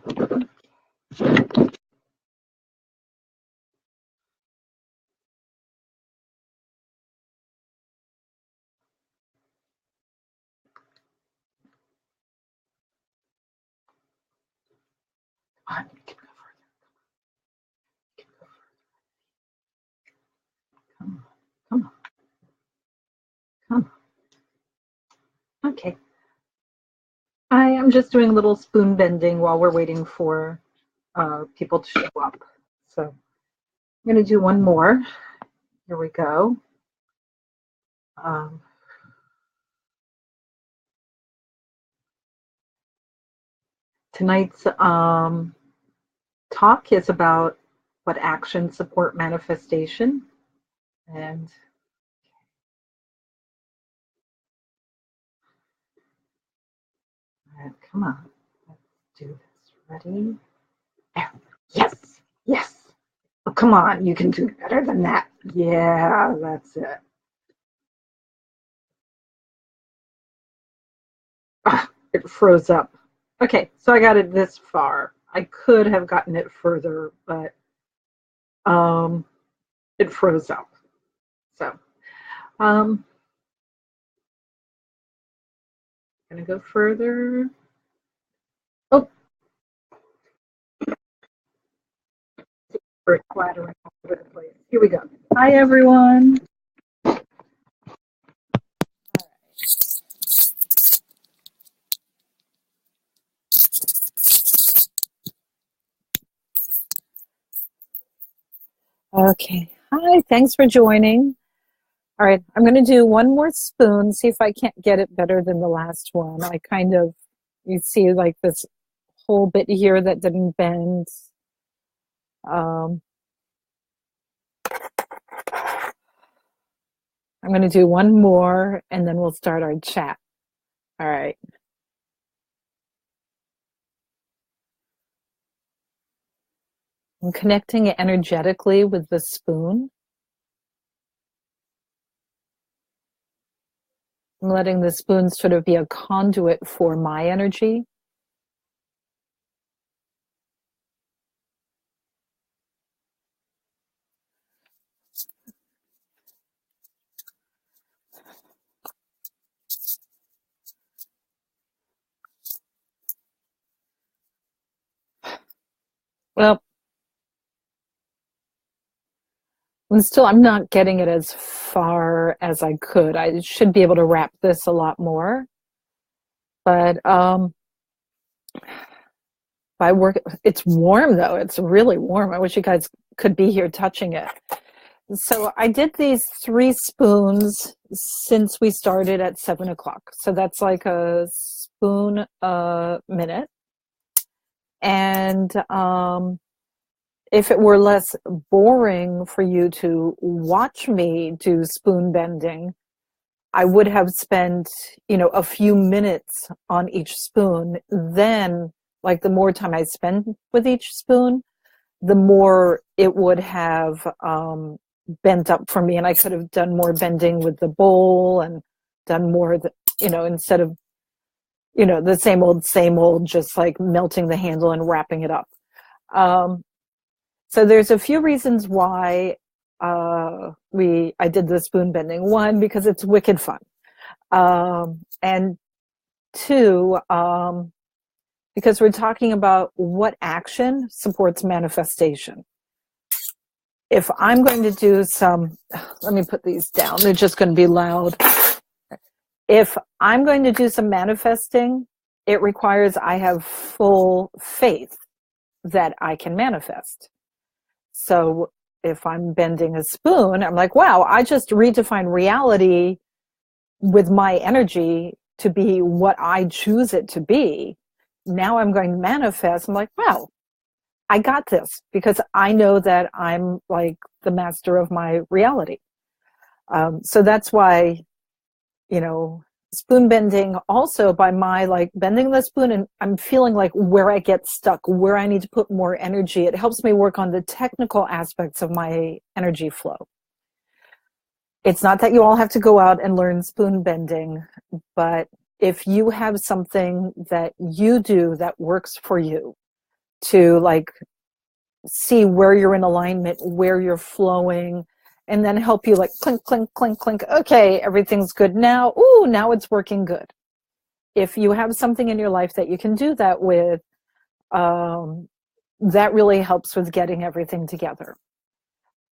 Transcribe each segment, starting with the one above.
Come on. Come on. Okay. I am just doing a little spoon bending while we're waiting for people to show up. So I'm going to do one more. Here we go. Tonight's talk is about what actions support manifestation. And all right, come on, let's do this. Ready? There. Yes, yes. Oh, come on, you can do better than that. Yeah, that's it. It froze up. Okay, so I got it this far. I could have gotten it further, but it froze up. So I'm gonna go further. Oh, it's clattering all over the place. Here we go. Hi, everyone. Okay. Hi, thanks for joining. All right, I'm going to do one more spoon, see if I can't get it better than the last one. I kind of, you see like this whole bit here that didn't bend. I'm going to do one more and then we'll start our chat. All right. I'm connecting energetically with the spoon. I'm letting the spoon sort of be a conduit for my energy. Well, I'm not getting it as far as I could. I should be able to wrap this a lot more. But it's warm though. It's really warm. I wish you guys could be here touching it. So I did these 3 spoons since we started at 7 o'clock. So that's like a spoon a minute. And if it were less boring for you to watch me do spoon bending, I would have spent, a few minutes on each spoon. Then, like the more time I spend with each spoon, the more it would have bent up for me. And I could have done more bending with the bowl and done more, instead of, the same old, just like melting the handle and wrapping it up. So there's a few reasons why I did the spoon bending. 1, because it's wicked fun. And 2, because we're talking about what action supports manifestation. If I'm going to do let me put these down. They're just going to be loud. If I'm going to do some manifesting, it requires I have full faith that I can manifest. So if I'm bending a spoon, I'm like, wow, I just redefined reality with my energy to be what I choose it to be. Now I'm going to manifest. I'm like, wow, I got this because I know that I'm like the master of my reality. So that's why, spoon bending also by my like bending the spoon, and I'm feeling like where I get stuck, where I need to put more energy. It helps me work on the technical aspects of my energy flow. It's not that you all have to go out and learn spoon bending, but if you have something that you do that works for you, to like see where you're in alignment, where you're flowing, and then help you like clink, clink, clink, clink. Okay, everything's good now. Ooh, now it's working good. If you have something in your life that you can do that with, that really helps with getting everything together.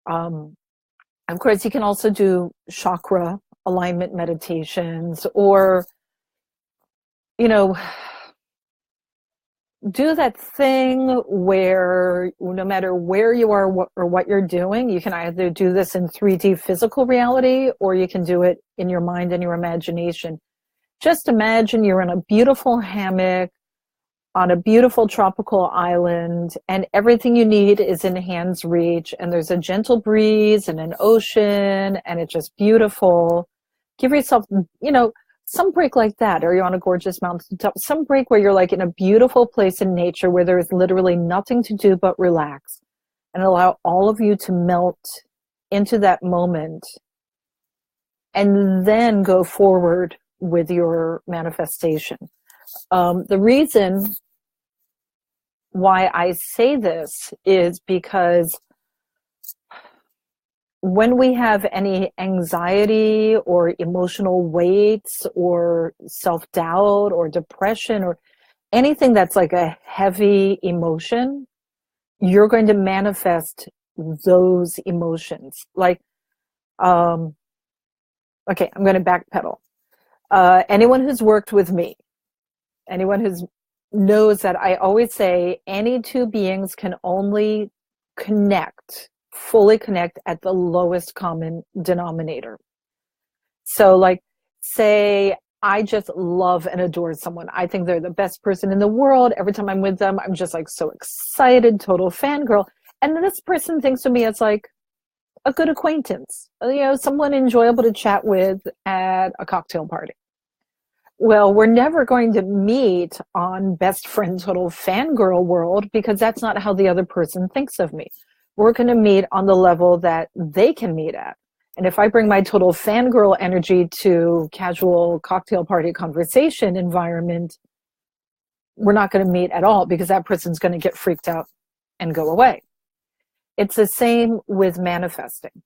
Of course, you can also do chakra alignment meditations, or, you know, do that thing where no matter where you are or what you're doing, you can either do this in 3D physical reality, or you can do it in your mind and your imagination. Just imagine you're in a beautiful hammock on a beautiful tropical island, and everything you need is in hand's reach, and there's a gentle breeze and an ocean, and it's just beautiful. Give yourself, you know, some break like that. Or you're on a gorgeous mountaintop, some break where you're like in a beautiful place in nature where there is literally nothing to do but relax, and allow all of you to melt into that moment, and then go forward with your manifestation. The reason why I say this is because when we have any anxiety or emotional weights or self-doubt or depression or anything that's like a heavy emotion, you're going to manifest those emotions. Like, okay, I'm going to backpedal. Anyone who's worked with me, anyone who's knows that I always say any two beings can only connect, fully connect at the lowest common denominator. So like, say I just love and adore someone. I think they're the best person in the world. Every time I'm with them, I'm just like so excited, total fangirl. And then this person thinks of me as like a good acquaintance, you know, someone enjoyable to chat with at a cocktail party. Well, we're never going to meet on best friend, total fangirl world, because that's not how the other person thinks of me. We're going to meet on the level that they can meet at. And if I bring my total fangirl energy to casual cocktail party conversation environment, we're not going to meet at all, because that person's going to get freaked out and go away. It's the same with manifesting.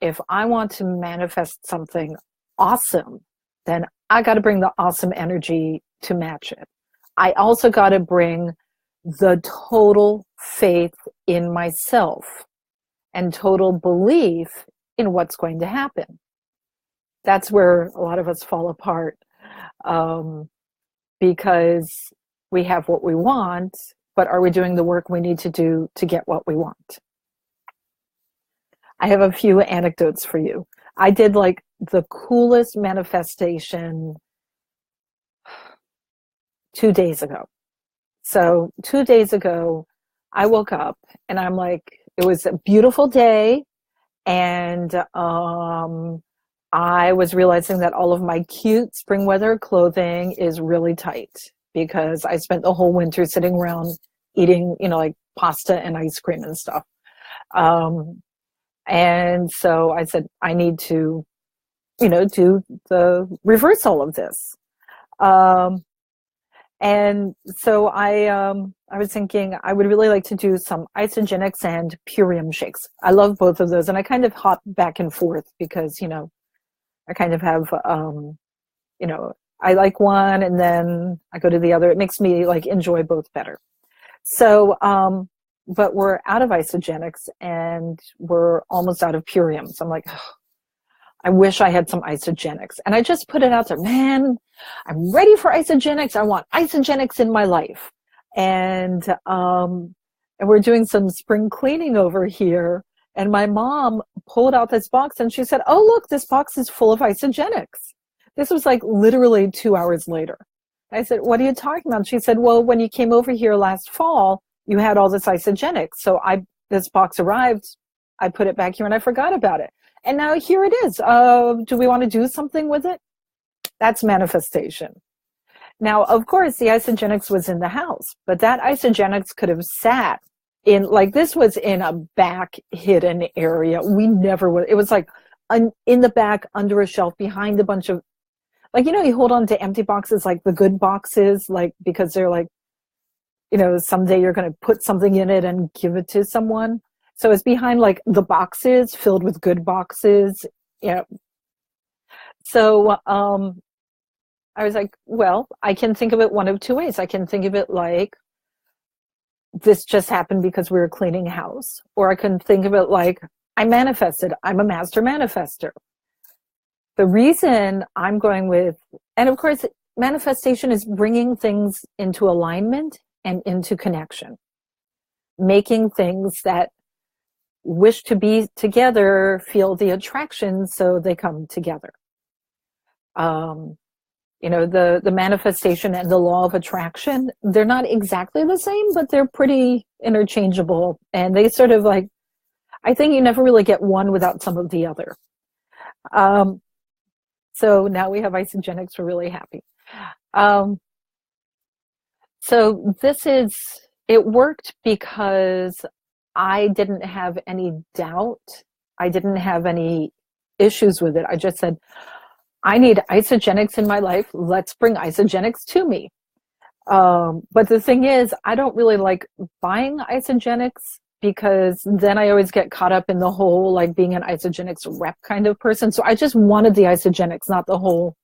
If I want to manifest something awesome, then I got to bring the awesome energy to match it. I also got to bring the total faith in myself and total belief in what's going to happen. That's where a lot of us fall apart, because we have what we want, but are we doing the work we need to do to get what we want? I have a few anecdotes for you. I did like the coolest manifestation 2 days ago. So 2 days ago, I woke up and I'm like, it was a beautiful day, and I was realizing that all of my cute spring weather clothing is really tight, because I spent the whole winter sitting around eating, you know, like pasta and ice cream and stuff. And so I said, I need to, you know, do the reversal of this. And so I was thinking I would really like to do some isogenics and purium shakes. I love both of those. And I kind of hop back and forth because, you know, I kind of have, you know, I like one and then I go to the other. It makes me like enjoy both better. So, but we're out of isogenics and we're almost out of purium. So I'm like, oh, I wish I had some isogenics. And I just put it out there, man, I'm ready for isogenics. I want isogenics in my life. And we're doing some spring cleaning over here. And my mom pulled out this box and she said, oh, look, this box is full of isogenics. This was like literally 2 hours later. I said, what are you talking about? She said, well, when you came over here last fall, you had all this isogenics. So this box arrived, I put it back here and I forgot about it. And now here it is. Do we want to do something with it? That's manifestation. Now, of course, the isogenics was in the house, but that isogenics could have sat in, like, this was in a back hidden area. We never would. It was like in the back under a shelf behind a bunch of, like, you know, you hold on to empty boxes, like the good boxes, like, because they're like, someday you're going to put something in it and give it to someone. So it's behind like the boxes filled with good boxes. So I was like, well, I can think of it one of two ways. I can think of it like this just happened because we were cleaning a house. Or I can think of it like I manifested. I'm a master manifester. The reason I'm going with, and of course, manifestation is bringing things into alignment and into connection, making things that wish to be together feel the attraction so they come together. The manifestation and the law of attraction, they're not exactly the same, but they're pretty interchangeable. And they sort of like, I think you never really get one without some of the other. So now we have isogenics, we're really happy. So it worked because I didn't have any doubt. I didn't have any issues with it. I just said, I need isogenics in my life. Let's bring isogenics to me. But the thing is, I don't really like buying isogenics because then I always get caught up in the whole like being an isogenics rep kind of person. So I just wanted the isogenics, not the whole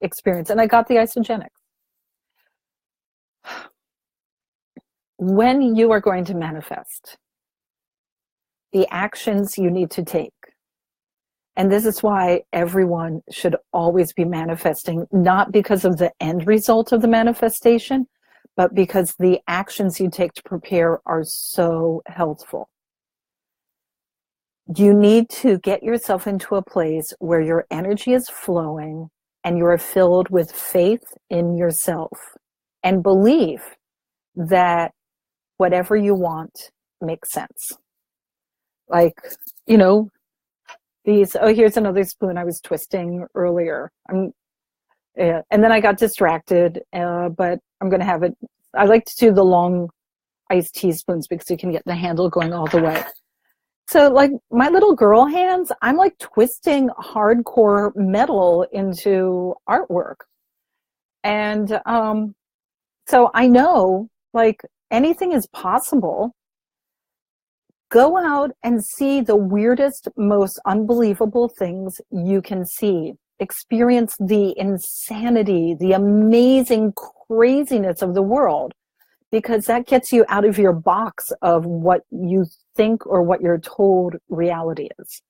experience. And I got the isogenics. When you are going to manifest, the actions you need to take. And this is why everyone should always be manifesting, not because of the end result of the manifestation, but because the actions you take to prepare are so helpful. You need to get yourself into a place where your energy is flowing and you are filled with faith in yourself and belief that whatever you want makes sense. Like, here's another spoon I was twisting earlier. And then I got distracted, but I'm going to have it. I like to do the long iced teaspoons because you can get the handle going all the way. So like my little girl hands, I'm like twisting hardcore metal into artwork. And so I know like anything is possible. Go out and see the weirdest, most unbelievable things you can see. Experience the insanity, the amazing craziness of the world, because that gets you out of your box of what you think or what you're told reality is.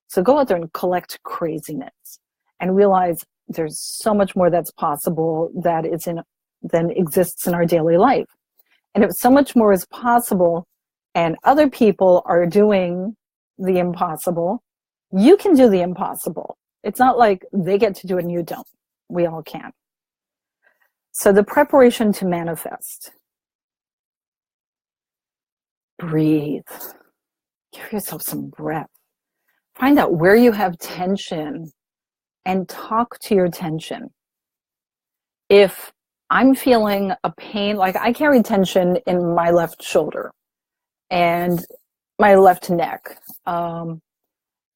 So go out there and collect craziness and realize there's so much more that's possible than exists in our daily life. And if so much more is possible, and other people are doing the impossible, you can do the impossible. It's not like they get to do it and you don't. We all can. So the preparation to manifest. Breathe. Give yourself some breath. Find out where you have tension and talk to your tension. If I'm feeling a pain, like I carry tension in my left shoulder and my left neck. And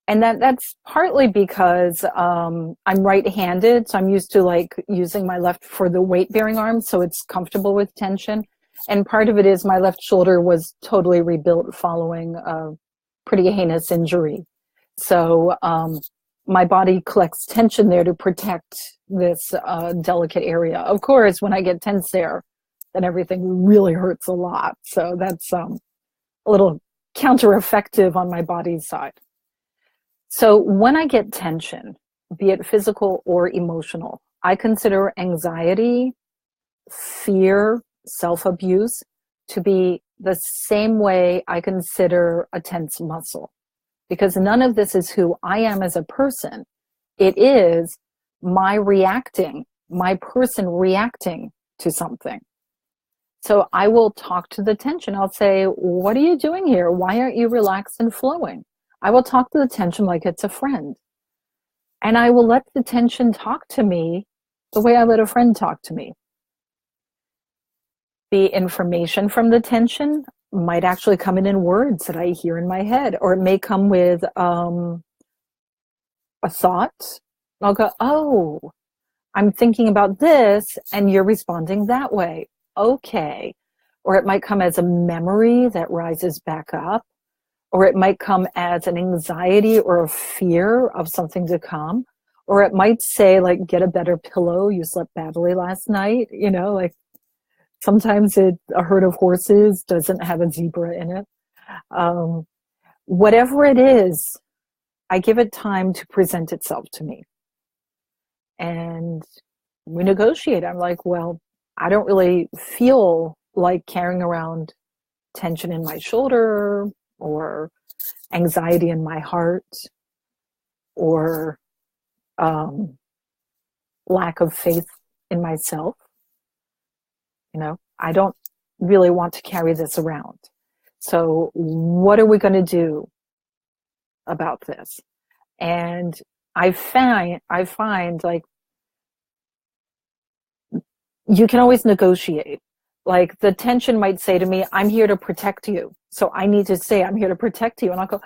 that's partly because I'm right-handed, so I'm used to like using my left for the weight-bearing arm, so it's comfortable with tension. And part of it is my left shoulder was totally rebuilt following a pretty heinous injury. So my body collects tension there to protect this delicate area. Of course, when I get tense there, then everything really hurts a lot. So that's a little counter-effective on my body's side. So when I get tension, be it physical or emotional, I consider anxiety, fear, self-abuse to be the same way I consider a tense muscle. Because none of this is who I am as a person. It is my person reacting to something. So I will talk to the tension. I'll say, what are you doing here? Why aren't you relaxed and flowing? I will talk to the tension like it's a friend. And I will let the tension talk to me the way I let a friend talk to me. The information from the tension might actually come in words that I hear in my head, or it may come with a thought. I'll go, oh, I'm thinking about this, and you're responding that way. Okay. or it might come as a memory that rises back up, or it might come as an anxiety or a fear of something to come, or it might say, like, get a better pillow, you slept badly last night, like sometimes a herd of horses doesn't have a zebra in it. Whatever it is, I give it time to present itself to me. And we negotiate. I'm like, well, I don't really feel like carrying around tension in my shoulder or anxiety in my heart or lack of faith in myself. I don't really want to carry this around. So what are we going to do about this? And I find like you can always negotiate. Like the tension might say to me, I'm here to protect you. So I need to say, I'm here to protect you. And I'll go,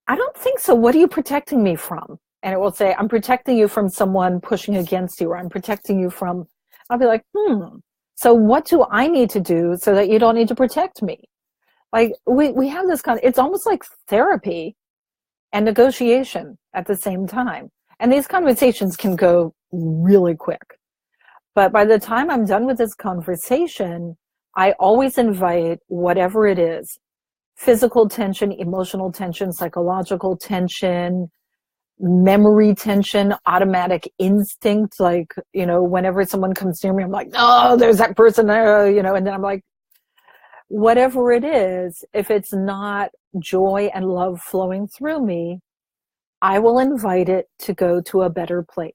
I don't think so. What are you protecting me from? And it will say, I'm protecting you from someone pushing against you, or I'm protecting you from, I'll be like, so what do I need to do so that you don't need to protect me? Like we have this it's almost like therapy and negotiation at the same time. And these conversations can go really quick. But by the time I'm done with this conversation, I always invite whatever it is, physical tension, emotional tension, psychological tension, memory tension, automatic instinct, like, whenever someone comes near me, I'm like, oh, there's that person there, and then I'm like, whatever it is, if it's not joy and love flowing through me, I will invite it to go to a better place.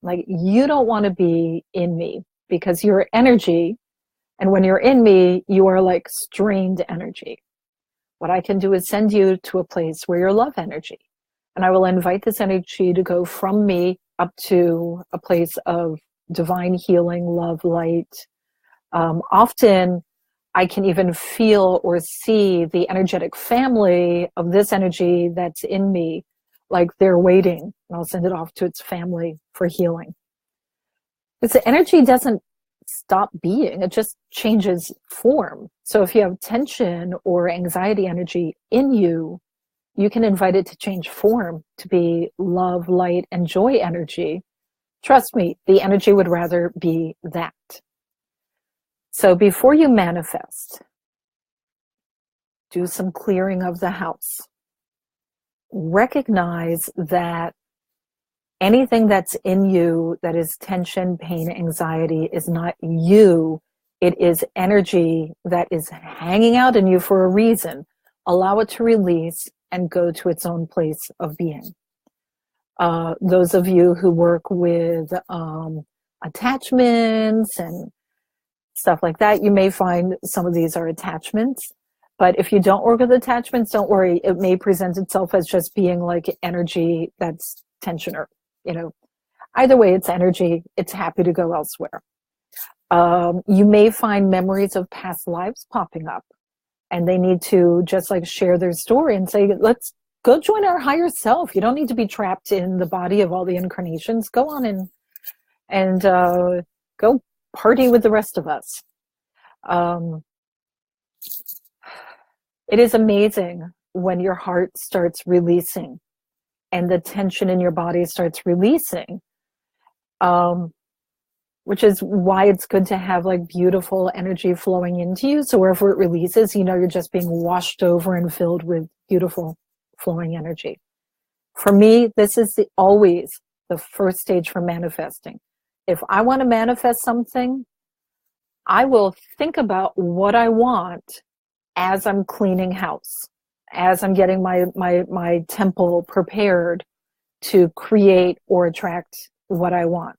Like, you don't want to be in me because you're energy. And when you're in me, you are like strained energy. What I can do is send you to a place where you're love energy. And I will invite this energy to go from me up to a place of divine healing, love, light. Often I can even feel or see the energetic family of this energy that's in me, like they're waiting, and I'll send it off to its family for healing. Because the energy doesn't stop being, it just changes form. So if you have tension or anxiety energy in you, you can invite it to change form to be love, light, and joy energy. Trust me, the energy would rather be that. So before you manifest, do some clearing of the house. Recognize that anything that's in you that is tension, pain, anxiety is not you. It is energy that is hanging out in you for a reason. Allow it to release and go to its own place of being. Those of you who work with attachments and stuff like that, you may find some of these are attachments. But if you don't work with attachments, don't worry. It may present itself as just being like energy that's tensioner. Either way, it's energy. It's happy to go elsewhere. You may find memories of past lives popping up, and they need to just like share their story and say, let's go join our higher self. You don't need to be trapped in the body of all the incarnations. Go on and go party with the rest of us. It is amazing when your heart starts releasing and the tension in your body starts releasing, which is why it's good to have like beautiful energy flowing into you. So wherever it releases, you're just being washed over and filled with beautiful flowing energy. For me, this is always the first stage for manifesting. If I want to manifest something, I will think about what I want as I'm cleaning house, as I'm getting my temple prepared to create or attract what I want.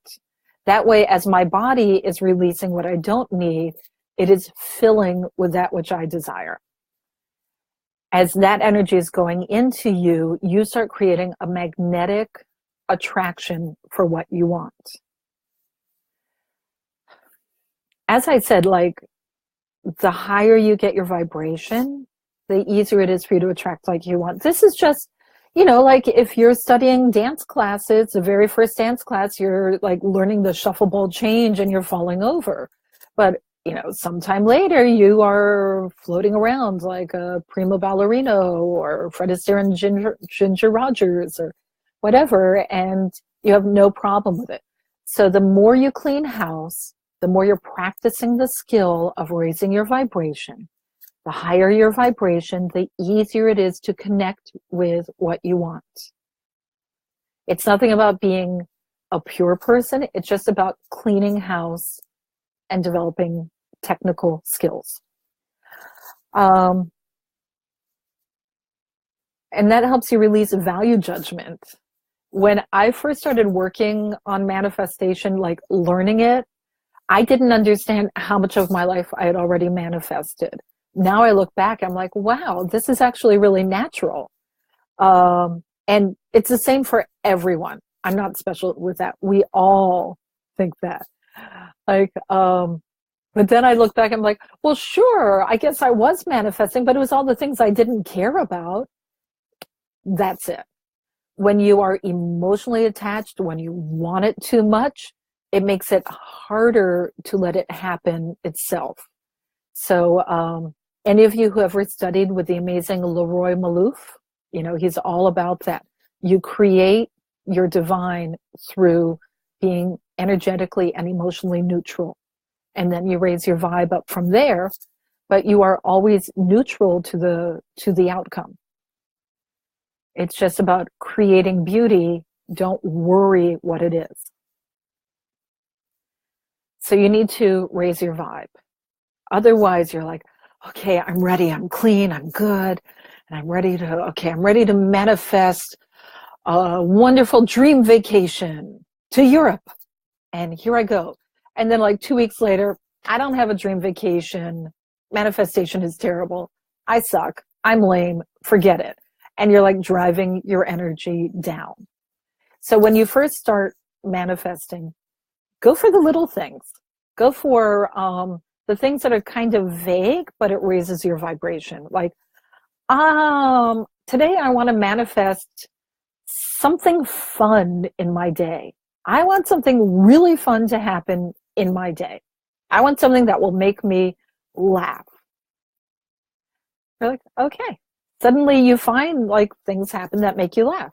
That way, as my body is releasing what I don't need, it is filling with that which I desire. As that energy is going into you, you start creating a magnetic attraction for what you want. As I said, like, the higher you get your vibration, the easier it is for you to attract like you want. This is just, like if you're studying dance classes, the very first dance class, you're like learning the shuffle ball change and you're falling over. But sometime later you are floating around like a prima ballerina or Fred Astaire and Ginger Rogers or whatever, and you have no problem with it. So the more you clean house, the more you're practicing the skill of raising your vibration. The higher your vibration, the easier it is to connect with what you want. It's nothing about being a pure person. It's just about cleaning house and developing technical skills. And that helps you release value judgment. When I first started working on manifestation, like learning it, I didn't understand how much of my life I had already manifested. Now I look back, I'm like, wow, this is actually really natural. And it's the same for everyone. I'm not special with that. We all think that. But then I look back, I'm like, well, sure, I guess I was manifesting, but it was all the things I didn't care about. That's it. When you are emotionally attached, when you want it too much, it makes it harder to let it happen itself. So any of you who ever studied with the amazing Leroy Malouf, he's all about that. You create your divine through being energetically and emotionally neutral. And then you raise your vibe up from there, but you are always neutral to the outcome. It's just about creating beauty. Don't worry what it is. So you need to raise your vibe. Otherwise, you're like, okay, I'm ready. I'm clean. I'm good. And I'm ready to manifest a wonderful dream vacation to Europe. And here I go. And then like 2 weeks later, I don't have a dream vacation. Manifestation is terrible. I suck. I'm lame. Forget it. And you're like driving your energy down. So when you first start manifesting, go for the little things. Go for the things that are kind of vague, but it raises your vibration. Like, today I want to manifest something fun in my day. I want something really fun to happen in my day. I want something that will make me laugh. You're like, okay. Suddenly you find like things happen that make you laugh.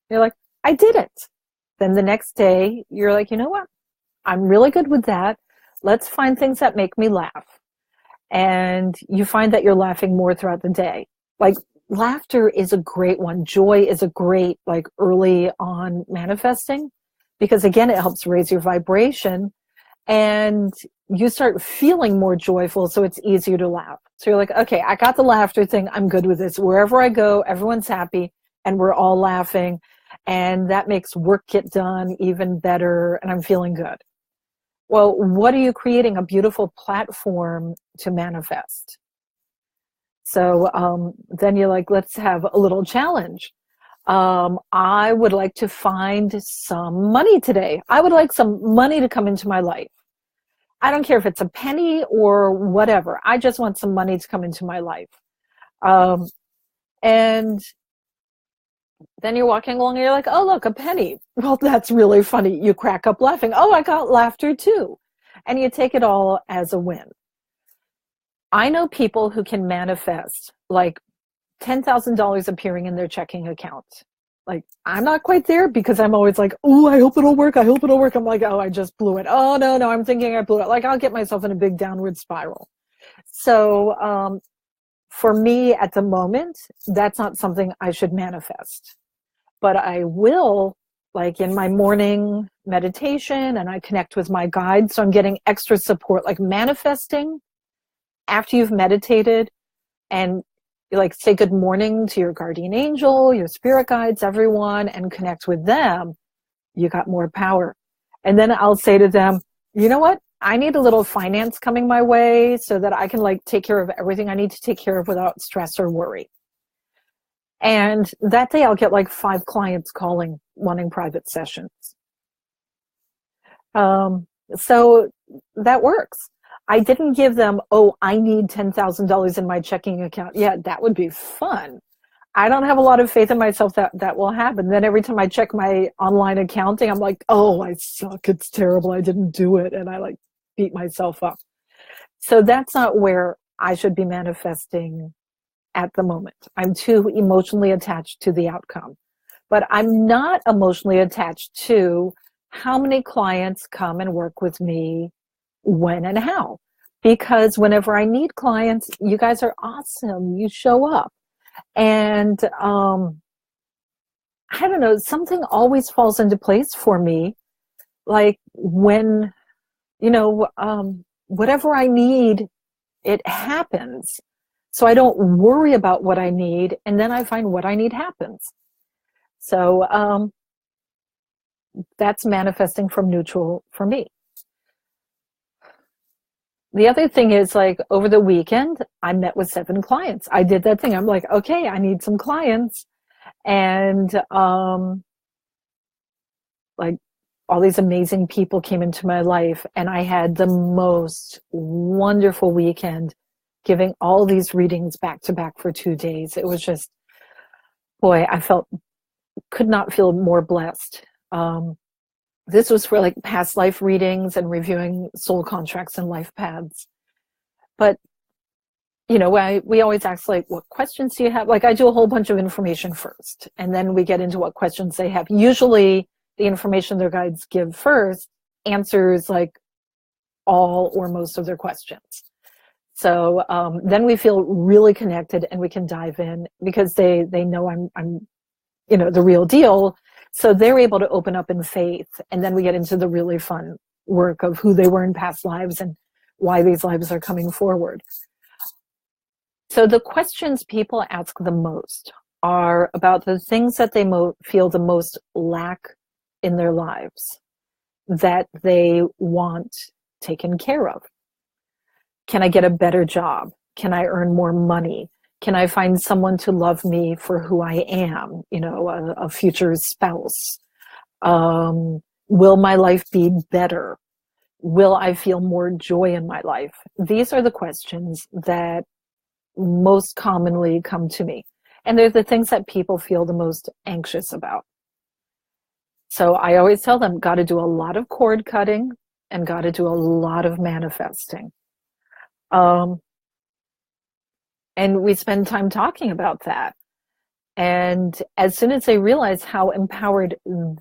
You're like, I did it. Then the next day you're like, you know what? I'm really good with that. Let's find things that make me laugh. And you find that you're laughing more throughout the day. Like laughter is a great one. Joy is a great, like early on manifesting, because again, it helps raise your vibration and you start feeling more joyful. So it's easier to laugh. So you're like, okay, I got the laughter thing. I'm good with this. Wherever I go, everyone's happy and we're all laughing. And that makes work get done even better. And I'm feeling good. Well, what are you creating? A beautiful platform to manifest. So then you're like, let's have a little challenge. I would like to find some money today. I would like some money to come into my life. I don't care if it's a penny or whatever. I just want some money to come into my life. And then you're walking along and you're like, oh, look, a penny. Well, that's really funny. You crack up laughing. Oh, I got laughter too. And you take it all as a win. I know people who can manifest like $10,000 appearing in their checking account. Like, I'm not quite there because I'm always like, oh, I hope it'll work. I hope it'll work. I'm like, oh, I just blew it. Oh, no, I'm thinking I blew it. Like, I'll get myself in a big downward spiral. So for me at the moment, that's not something I should manifest. But I will, like in my morning meditation, and I connect with my guides. So I'm getting extra support, like manifesting after you've meditated and like say good morning to your guardian angel, your spirit guides, everyone, and connect with them. You got more power. And then I'll say to them, you know what? I need a little finance coming my way so that I can like take care of everything I need to take care of without stress or worry. And that day I'll get like 5 clients calling, wanting private sessions. So that works. I didn't give them, oh, I need $10,000 in my checking account. Yeah, that would be fun. I don't have a lot of faith in myself that will happen. Then every time I check my online accounting, I'm like, oh, I suck. It's terrible. I didn't do it. And I like beat myself up. So that's not where I should be manifesting at the moment. I'm too emotionally attached to the outcome. But I'm not emotionally attached to how many clients come and work with me, when and how. Because whenever I need clients, you guys are awesome. You show up. And I don't know, something always falls into place for me. Like when, whatever I need, it happens. So I don't worry about what I need, and then I find what I need happens. So that's manifesting from neutral for me. The other thing is, like, over the weekend, I met with 7 clients. I did that thing. I'm like, okay, I need some clients. And like, all these amazing people came into my life, and I had the most wonderful weekend giving all these readings back to back for 2 days. It was just, boy, could not feel more blessed. This was for like past life readings and reviewing soul contracts and life paths. But, we always ask, like, what questions do you have? Like, I do a whole bunch of information first, and then we get into what questions they have. Usually the information their guides give first answers like all or most of their questions. So then we feel really connected, and we can dive in because they know I'm the real deal. So they're able to open up in faith, and then we get into the really fun work of who they were in past lives and why these lives are coming forward. So the questions people ask the most are about the things that they feel the most lack in their lives, that they want taken care of. Can I get a better job? Can I earn more money? Can I find someone to love me for who I am? A future spouse. Will my life be better? Will I feel more joy in my life? These are the questions that most commonly come to me. And they're the things that people feel the most anxious about. So I always tell them, got to do a lot of cord cutting and got to do a lot of manifesting. And we spend time talking about that. And as soon as they realize how empowered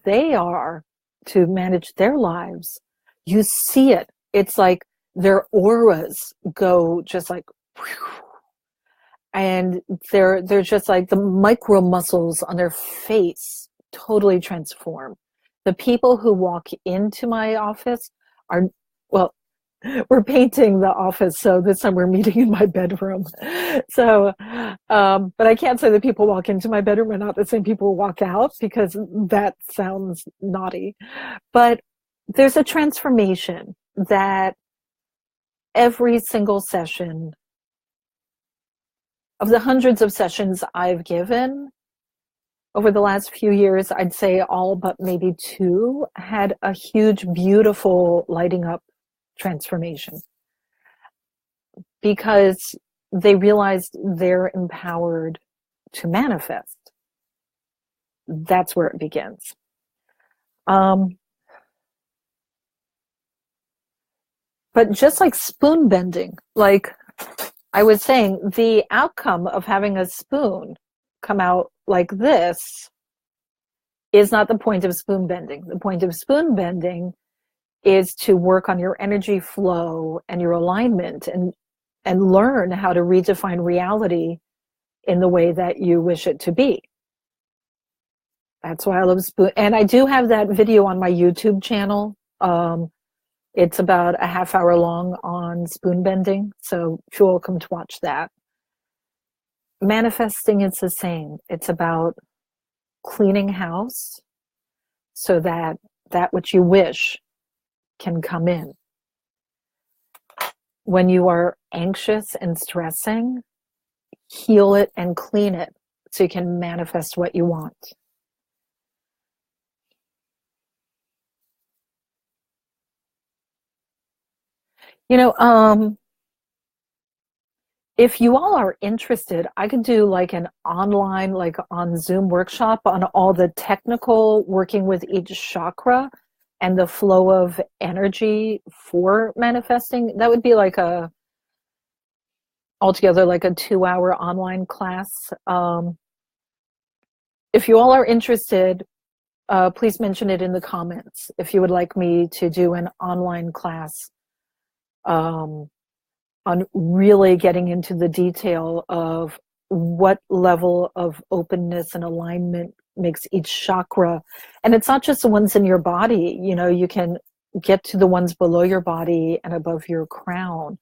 they are to manage their lives, you see it. It's like their auras go just like, whew, and they're just like the micro muscles on their face totally transform. The people who walk into my office are, well, we're painting the office, so this time we're meeting in my bedroom. So, but I can't say that people walk into my bedroom are not the same people who walk out, because that sounds naughty. But there's a transformation that every single session of the hundreds of sessions I've given over the last few years, I'd say all but maybe 2 had a huge, beautiful lighting up transformation, because they realized they're empowered to manifest. That's where it begins. But just like spoon bending, like I was saying, the outcome of having a spoon come out like this is not the point of spoon bending. The point of spoon bending is to work on your energy flow and your alignment, and learn how to redefine reality in the way that you wish it to be. That's why I love spoon. And I do have that video on my YouTube channel. It's about a half hour long on spoon bending, so you're welcome to watch that. Manifesting is the same. It's about cleaning house so that which you wish can come in. When you are anxious and stressing, heal it and clean it so you can manifest what you want. If you all are interested, I could do like an online, like on Zoom workshop on all the technical working with each chakra and the flow of energy for manifesting. That would be like a altogether like a 2-hour online class. If you all are interested, please mention it in the comments if you would like me to do an online class on really getting into the detail of what level of openness and alignment makes each chakra. And it's not just the ones in your body, you know, you can get to the ones below your body and above your crown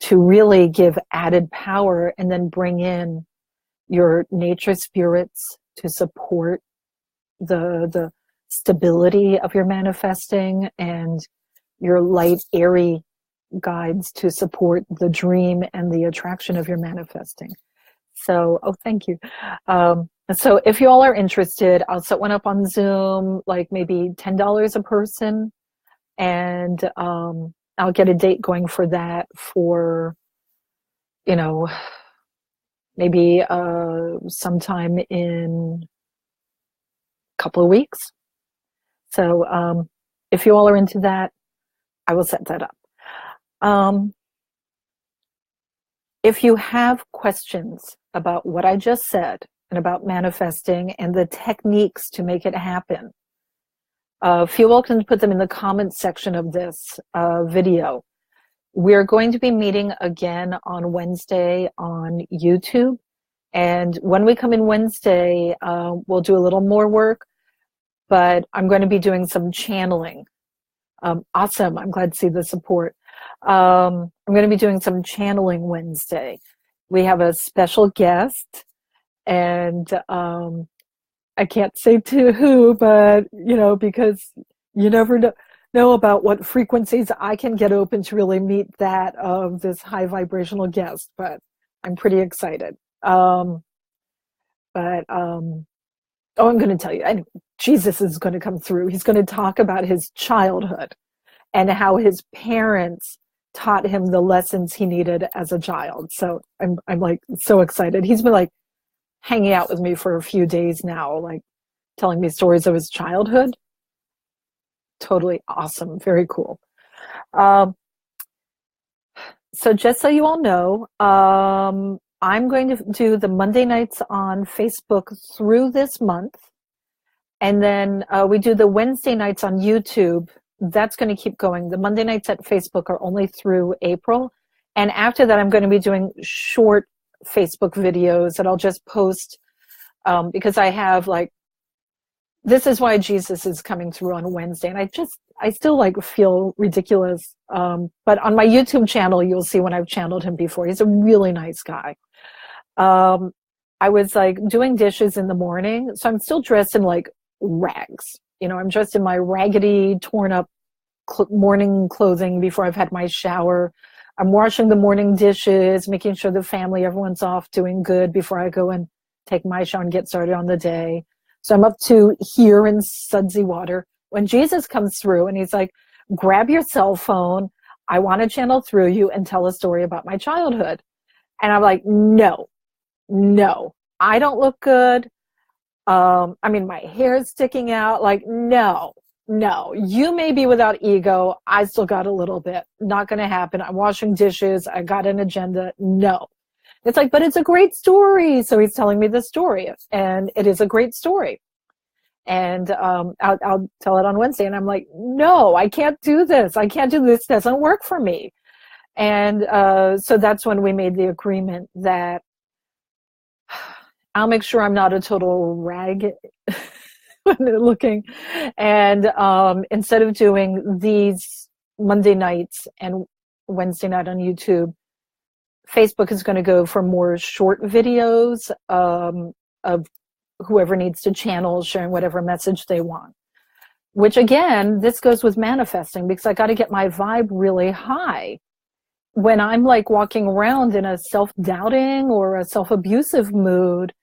to really give added power, and then bring in your nature spirits to support the stability of your manifesting, and your light, airy guides to support the dream and the attraction of your manifesting. So, oh, thank you. So if you all are interested, I'll set one up on Zoom, like maybe $10 a person. And I'll get a date going for that for, you know, maybe sometime in a couple of weeks. So if you all are into that, I will set that up. If you have questions about what I just said and about manifesting and the techniques to make it happen, feel welcome to put them in the comments section of this video. We're going to be meeting again on Wednesday on YouTube. And when we come in Wednesday, we'll do a little more work, but I'm going to be doing some channeling. Awesome. I'm glad to see the support. I'm going to be doing some channeling Wednesday. We have a special guest, and I can't say to who, but, you know, because you never know about what frequencies I can get open to really meet that of this high vibrational guest, but I'm pretty excited. Oh, I'm going to tell you, Jesus is going to come through. He's going to talk about his childhood and how his parents taught him the lessons he needed as a child. So I'm like so excited. He's been like hanging out with me for a few days now, like telling me stories of his childhood. Totally awesome. Very cool. So just so you all know, I'm going to do the Monday nights on Facebook through this month. And then we do the Wednesday nights on YouTube. That's going to keep going. The Monday nights at Facebook are only through April. And after that, I'm going to be doing short Facebook videos that I'll just post because I have like, this is why Jesus is coming through on Wednesday. And I still like feel ridiculous. But on my YouTube channel, you'll see when I've channeled him before. He's a really nice guy. I was like doing dishes in the morning. So I'm still dressed in like rags. You know, I'm dressed in my raggedy, torn up morning clothing before I've had my shower. I'm washing the morning dishes, making sure the family, everyone's off doing good before I go and take my shower and get started on the day. So I'm up to here in sudsy water when Jesus comes through and he's like, grab your cell phone. I want to channel through you and tell a story about my childhood. And I'm like, no, I don't look good. I mean, my hair's sticking out. Like, no, you may be without ego. I still got a little bit. Not going to happen. I'm washing dishes. I got an agenda. No. It's like, but it's a great story. So he's telling me the story, and it is a great story. And I'll tell it on Wednesday. And I'm like, no, I can't do this. I can't do this. It doesn't work for me. And so that's when we made the agreement that I'll make sure I'm not a total rag when they're looking. And instead of doing these Monday nights and Wednesday night on YouTube, Facebook is going to go for more short videos of whoever needs to channel, sharing whatever message they want. Which again, this goes with manifesting, because I got to get my vibe really high. When I'm like walking around in a self-doubting or a self-abusive mood,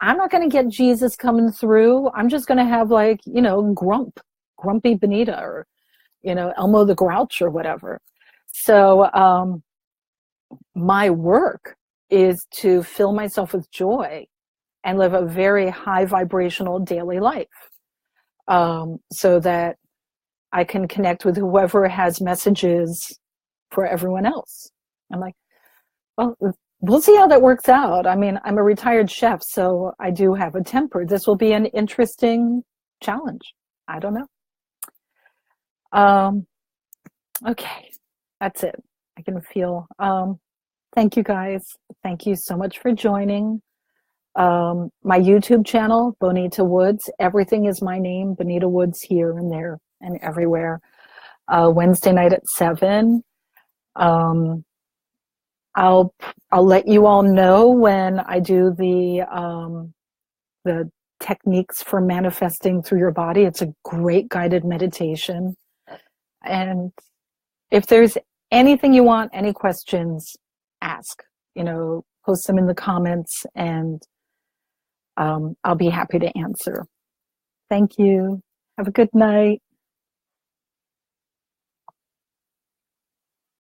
I'm not going to get Jesus coming through. I'm just going to have like, you know, grumpy Bonita, or, you know, Elmo the Grouch or whatever. So my work is to fill myself with joy and live a very high vibrational daily life, so that I can connect with whoever has messages for everyone else. I'm like, well, we'll see how that works out. I mean, I'm a retired chef, so I do have a temper. This will be an interesting challenge. I don't know. Okay, that's it. I can feel. Thank you guys. Thank you so much for joining. My YouTube channel, Bonita Woods. Everything is my name, Bonita Woods, here and there and everywhere. Wednesday night at 7. I'll let you all know when I do the techniques for manifesting through your body. It's a great guided meditation. And if there's anything you want, any questions, ask. Post them in the comments, and I'll be happy to answer. Thank you. Have a good night.